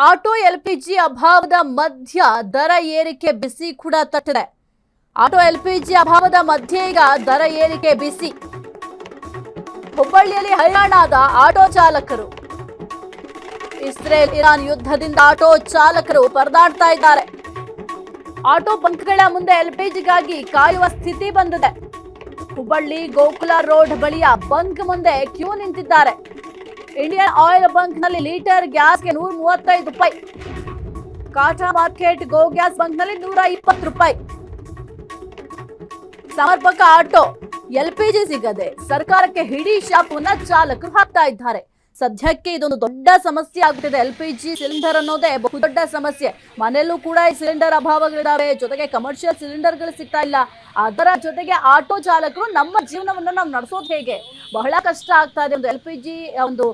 Auto LPG ಅಭಾವದ ಮಧ್ಯ ದರ ಏರಿಕೆ ಬಿಸಿ ಕೂಡ ತಟ್ಟಿದೆ. ಆಟೋ ಎಲ್ಪಿಜಿ ಅಭಾವದ ಮಧ್ಯೆ ಈಗ ದರ ಏರಿಕೆ ಬಿಸಿ. ಹುಬ್ಬಳ್ಳಿಯಲ್ಲಿ ಹೈರಾಣಾದ ಆಟೋ ಚಾಲಕರು. ಇಸ್ರೇಲ್ ಇರಾನ್ ಯುದ್ಧದಿಂದ ಆಟೋ ಚಾಲಕರು ಪರದಾಡ್ತಾ ಇದ್ದಾರೆ. ಆಟೋ ಬಂಕ್ಗಳ ಮುಂದೆ ಎಲ್ಪಿಜಿಗಾಗಿ ಕಾಯುವ ಸ್ಥಿತಿ ಬಂದಿದೆ. ಹುಬ್ಬಳ್ಳಿ ಗೋಕುಲ ರೋಡ್ ಬಳಿಯ ಬಂಕ್ ಮುಂದೆ ಕ್ಯೂ ನಿಂತಿದ್ದಾರೆ. ಇಂಡಿಯನ್ ಆಯಿಲ್ ಬಂಕ್ ನಲ್ಲಿ ಲೀಟರ್ ಗ್ಯಾಸ್ಗೆ 135 ರೂಪಾಯಿ. ಕಾಟಾ ಮಾರ್ಕೆಟ್ ಗೋ ಗ್ಯಾಸ್ ಬಂಕ್ ನಲ್ಲಿ 120 ರೂಪಾಯಿ. ಸಮರ್ಪಕ ಆಟೋ ಎಲ್ಪಿಜಿ ಸಿಗದೆ ಸರ್ಕಾರಕ್ಕೆ ಹಿಡಿ ಶಾಪವನ್ನ ಚಾಲಕರು ಹಾಕ್ತಾ ಇದ್ದಾರೆ. ಸದ್ಯಕ್ಕೆ ಇದೊಂದು ದೊಡ್ಡ ಸಮಸ್ಯೆ ಆಗುತ್ತಿದೆ. ಎಲ್ಪಿಜಿ ಸಿಲಿಂಡರ್ ಅನ್ನೋದೇ ಬಹುದೊಡ್ಡ ಸಮಸ್ಯೆ. ಮನೆಯಲ್ಲೂ ಕೂಡ ಈ ಸಿಲಿಂಡರ್ ಅಭಾವಗಳಿದಾವೆ. ಜೊತೆಗೆ ಕಮರ್ಷಿಯಲ್ ಸಿಲಿಂಡರ್ಗಳು ಸಿಗ್ತಾ ಇಲ್ಲ. ಅದರ ಜೊತೆಗೆ ಆಟೋ ಚಾಲಕರು ನಮ್ಮ ಜೀವನವನ್ನ ನಾವು ನಡೆಸೋದು ಹೇಗೆ, ಬಹಳ ಕಷ್ಟ ಆಗ್ತಾ ಇದೆ. ಒಂದು ಎಲ್ಪಿಜಿ ಒಂದು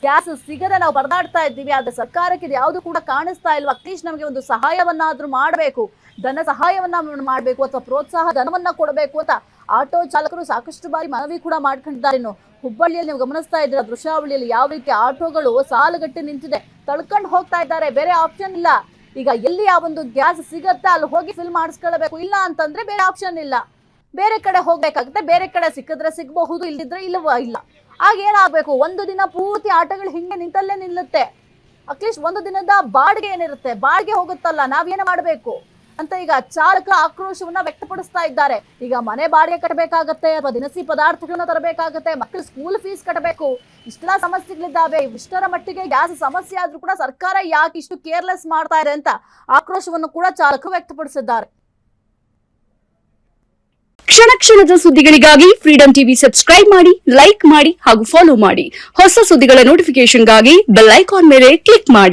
ಗ್ಯಾಸ್ ಸಿಗದೆ ನಾವು ಪರದಾಡ್ತಾ ಇದ್ದೀವಿ. ಆದ್ರೆ ಸರ್ಕಾರಕ್ಕೆ ಇದು ಯಾವುದು ಕೂಡ ಕಾಣಿಸ್ತಾ ಇಲ್ವಾ? ಅಟ್ಲೀಸ್ಟ್ ನಮಗೆ ಒಂದು ಸಹಾಯವನ್ನಾದ್ರೂ ಮಾಡಬೇಕು, ಧನ ಸಹಾಯವನ್ನ ಮಾಡಬೇಕು ಅಥವಾ ಪ್ರೋತ್ಸಾಹ ಧನವನ್ನ ಕೊಡಬೇಕು ಅಂತ ಆಟೋ ಚಾಲಕರು ಸಾಕಷ್ಟು ಬಾರಿ ಮನವಿ ಕೂಡ ಮಾಡ್ಕೊಂಡಿದ್ದಾರೆ. ಇನ್ನು ಹುಬ್ಬಳ್ಳಿಯಲ್ಲಿ ನೀವು ಗಮನಿಸ್ತಾ ಇದ್ದೀರಾ ದೃಶ್ಯಾವಳಿಯಲ್ಲಿ ಯಾವ ರೀತಿ ಆಟೋಗಳು ಸಾಲುಗಟ್ಟಿ ನಿಂತಿದೆ, ತಳ್ಕೊಂಡು ಹೋಗ್ತಾ ಇದ್ದಾರೆ. ಬೇರೆ ಆಪ್ಷನ್ ಇಲ್ಲ. ಈಗ ಎಲ್ಲಿ ಆ ಒಂದು ಗ್ಯಾಸ್ ಸಿಗತ್ತಾ ಅಲ್ಲಿ ಹೋಗಿ ಫಿಲ್ ಮಾಡಿಸ್ಕೊಳ್ಬೇಕು. ಇಲ್ಲ ಅಂತಂದ್ರೆ ಬೇರೆ ಆಪ್ಷನ್ ಇಲ್ಲ, ಬೇರೆ ಕಡೆ ಹೋಗ್ಬೇಕಾಗುತ್ತೆ. ಬೇರೆ ಕಡೆ ಸಿಕ್ಕಿದ್ರೆ ಸಿಗಬಹುದು, ಇಲ್ಲದಿದ್ರೆ ಇಲ್ಲ. ಆಗ ಏನಾಗಬೇಕು? ಒಂದು ದಿನ ಪೂರ್ತಿ ಆಟೋಗಳು ಹಿಂಗೆ ನಿಂತಲ್ಲೇ ನಿಲ್ಲುತ್ತೆ. ಅಟ್ಲೀಸ್ಟ್ ಒಂದು ದಿನದ ಬಾಡಿಗೆ ಏನಿರುತ್ತೆ, ಬಾಡಿಗೆ ಹೋಗುತ್ತಲ್ಲ, ನಾವೇನು ಮಾಡಬೇಕು ಅಂತ ಈಗ ಚಾಲಕ ಆಕ್ರೋಶವನ್ನ ವ್ಯಕ್ತಪಡಿಸ್ತಾ ಇದ್ದಾರೆ. ಈಗ ಮನೆ ಬಾಡಿಗೆ ಕಟ್ಟಬೇಕಾಗತ್ತೆ ಅಥವಾ ದಿನಸಿ ಪದಾರ್ಥಗಳನ್ನ ತರಬೇಕಾಗತ್ತೆ, ಮಕ್ಕಳ ಸ್ಕೂಲ್ ಫೀಸ್ ಕಟ್ಟಬೇಕು. ಇಷ್ಟೆಲ್ಲ ಸಮಸ್ಯೆಗಳಿದ್ದಾವೆ. ಇಷ್ಟರ ಮಟ್ಟಿಗೆ ಗ್ಯಾಸ್ ಸಮಸ್ಯೆ ಆದ್ರೂ ಕೂಡ ಸರ್ಕಾರ ಯಾಕೆ ಇಷ್ಟು ಕೇರ್ಲೆಸ್ ಮಾಡ್ತಾ ಇದೆ ಅಂತ ಆಕ್ರೋಶವನ್ನು ಕೂಡ ಚಾಲಕರು ವ್ಯಕ್ತಪಡಿಸಿದ್ದಾರೆ. ಕ್ಷಣ ಕ್ಷಣದ ಸುದ್ದಿಗಳಿಗಾಗಿ ಫ್ರೀಡಂ ಟಿವಿ ಸಬ್ಸ್ಕ್ರೈಬ್ ಮಾಡಿ, ಲೈಕ್ ಮಾಡಿ ಹಾಗೂ ಫಾಲೋ ಮಾಡಿ. ಹೊಸ ಸುದ್ದಿಗಳ ನೋಟಿಫಿಕೇಶನ್ಗಾಗಿ ಬೆಲ್ ಐಕಾನ್ ಮೇಲೆ ಕ್ಲಿಕ್ ಮಾಡಿ.